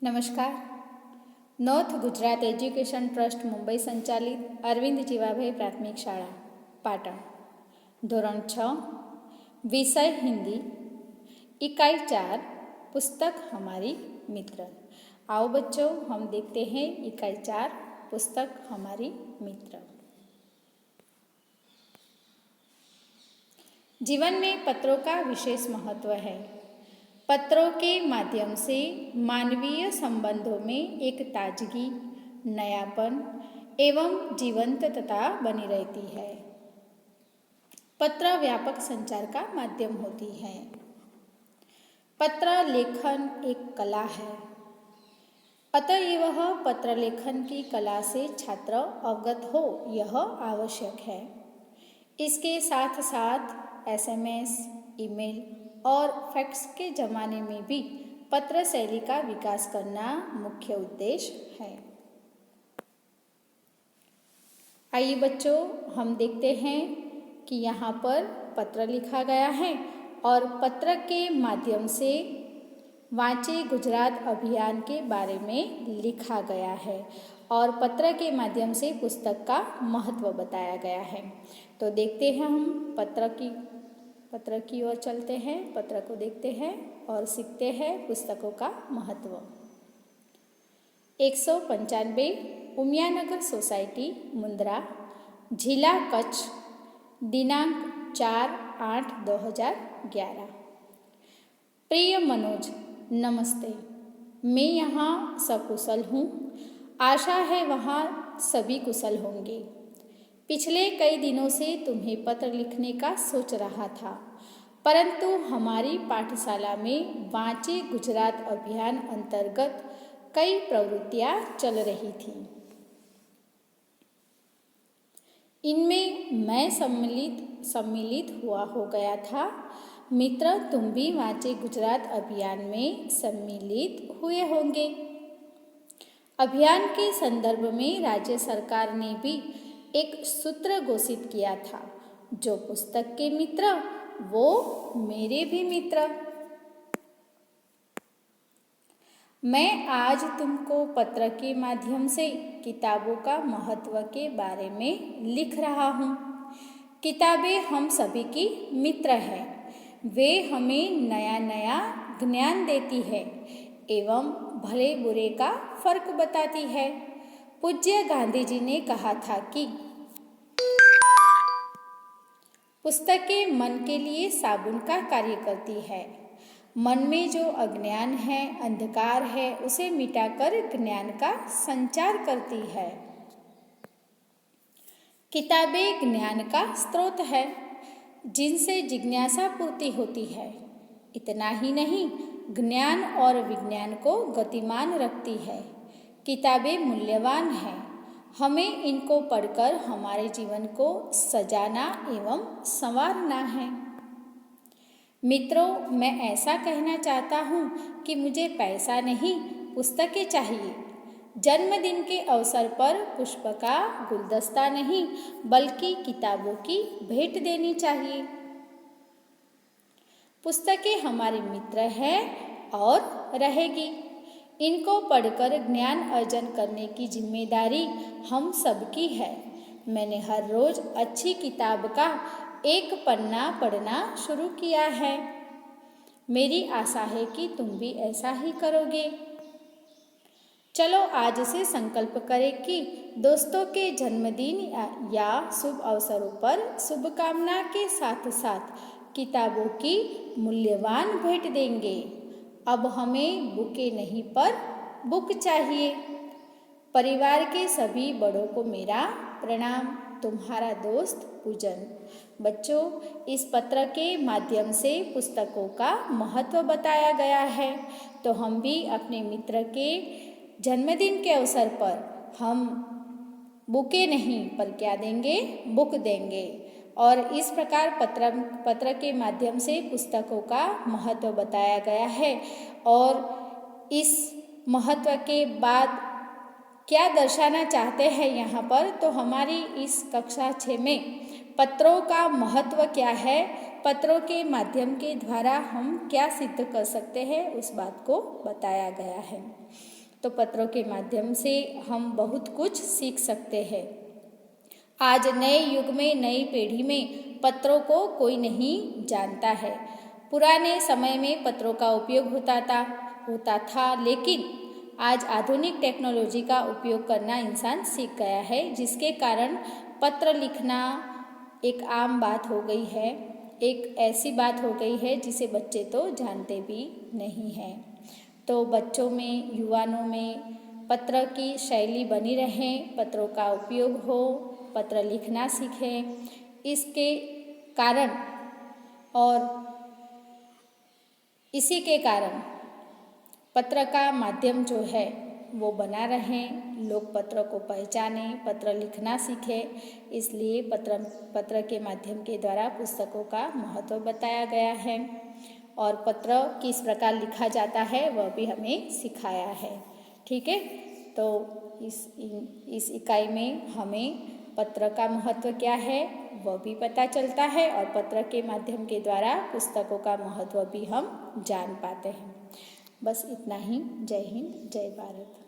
નમસ્કાર. North Gujarat education trust Mumbai સંચાલિત અરવિંદ જીવાભાઈ પ્રાથમિક શાળા पाटन धोरण 6 विषय हिंदी इकाई 4 पुस्तक हमारी मित्र। आओ बच्चों हम देखते हैं इकाई 4 पुस्तक हमारी मित्र। जीवन में पत्रों का विशेष महत्व है। पत्रों के माध्यम से मानवीय संबंधों में एक ताजगी, नयापन एवं जीवंतता बनी रहती है। पत्र व्यापक संचार का माध्यम होती है। पत्र लेखन एक कला है, अतएव पत्र लेखन की कला से छात्र अवगत हो यह आवश्यक है। इसके साथ साथ SMS, ईमेल और फैक्स के ज़माने में भी पत्र शैली का विकास करना मुख्य उद्देश्य है। आइए बच्चों हम देखते हैं कि यहाँ पर पत्र लिखा गया है और पत्र के माध्यम से वांचे गुजरात अभियान के बारे में लिखा गया है और पत्र के माध्यम से पुस्तक का महत्व बताया गया है। तो देखते हैं हम पत्र की ओर चलते हैं, पत्र को देखते हैं और सीखते हैं पुस्तकों का महत्व। 195 उमियानगर सोसाइटी मुंद्रा, जिला कच्छ, दिनांक 4/8/2011। प्रिय मनोज, नमस्ते। मैं यहाँ सकुशल हूँ, आशा है वहाँ सभी कुशल होंगे। पिछले कई दिनों से तुम्हें पत्र लिखने का सोच रहा था, परंतु हमारी पाठशाला में वांचे गुजरात अभियान अंतर्गत कई प्रवृत्तियाँ चल रही थीं। इनमें मैं सम्मिलित हो गया था। मित्र, तुम भी वांचे गुजरात अभियान में सम्मिलित हुए होंगे। अभियान के संदर्भ में राज्य सरकार ने भी एक सूत्र घोषित किया था, जो पुस्तक के मित्र वो मेरे भी मित्र। मैं आज तुमको पत्र के माध्यम से किताबों का महत्व के बारे में लिख रहा हूँ। किताबें हम सभी की मित्र हैं। वे हमें नया नया ज्ञान देती है एवं भले बुरे का फर्क बताती है। पूज्य गांधी जी ने कहा था कि पुस्तकें मन के लिए साबुन का कार्य करती है। मन में जो अज्ञान है, अंधकार है, उसे मिटाकर ज्ञान का संचार करती है। किताबें ज्ञान का स्रोत है, जिनसे जिज्ञासा पूर्ति होती है। इतना ही नहीं, ज्ञान और विज्ञान को गतिमान रखती है। किताबें मूल्यवान हैं, हमें इनको पढ़कर हमारे जीवन को सजाना एवं संवारना है। मित्रों, मैं ऐसा कहना चाहता हूँ कि मुझे पैसा नहीं, पुस्तकें चाहिए। जन्मदिन के अवसर पर पुष्प का गुलदस्ता नहीं, बल्कि किताबों की भेंट देनी चाहिए। पुस्तकें हमारे मित्र हैं और रहेगी। इनको पढ़कर ज्ञान अर्जन करने की जिम्मेदारी हम सबकी है। मैंने हर रोज अच्छी किताब का एक पन्ना पढ़ना शुरू किया है। मेरी आशा है कि तुम भी ऐसा ही करोगे। चलो आज से संकल्प करें कि दोस्तों के जन्मदिन या शुभ अवसरों पर शुभकामना के साथ साथ किताबों की मूल्यवान भेंट देंगे। अब हमें बुके नहीं पर बुक चाहिए। परिवार के सभी बड़ों को मेरा प्रणाम। तुम्हारा दोस्त पूजन। बच्चों, इस पत्र के माध्यम से पुस्तकों का महत्व बताया गया है, तो हम भी अपने मित्र के जन्मदिन के अवसर पर हम बुके नहीं पर क्या देंगे, बुक देंगे। और इस प्रकार पत्र के माध्यम से पुस्तकों का महत्व बताया गया है। और इस महत्व के बाद क्या दर्शाना चाहते हैं यहाँ पर, तो हमारी इस कक्षा 6 में पत्रों का महत्व क्या है पत्रों के माध्यम के द्वारा हम क्या सिद्ध कर सकते हैं उस बात को बताया गया है। तो पत्रों के माध्यम से हम बहुत कुछ सीख सकते हैं। आज नए युग में, नई पीढ़ी में पत्रों को कोई नहीं जानता है। पुराने समय में पत्रों का उपयोग होता था, लेकिन आज आधुनिक टेक्नोलॉजी का उपयोग करना इंसान सीख गया है, जिसके कारण पत्र लिखना एक आम बात हो गई है, एक ऐसी बात हो गई है जिसे बच्चे तो जानते भी नहीं हैं। तो बच्चों में, युवानों में पत्र की शैली बनी रहे, पत्रों का उपयोग हो, पत्र लिखना सीखें। इसके कारण और इसी के कारण पत्र का माध्यम जो है वो बना रहे, लोग पत्र को पहचानें, पत्र लिखना सीखें। इसलिए पत्र के माध्यम के द्वारा पुस्तकों का महत्व बताया गया है और पत्र किस प्रकार लिखा जाता है वह भी हमें सिखाया है। ठीक है, तो इस इकाई में हमें पत्र का महत्व क्या है वह भी पता चलता है और पत्र के माध्यम के द्वारा पुस्तकों का महत्व भी हम जान पाते हैं। बस इतना ही। जय हिंद, जय भारत।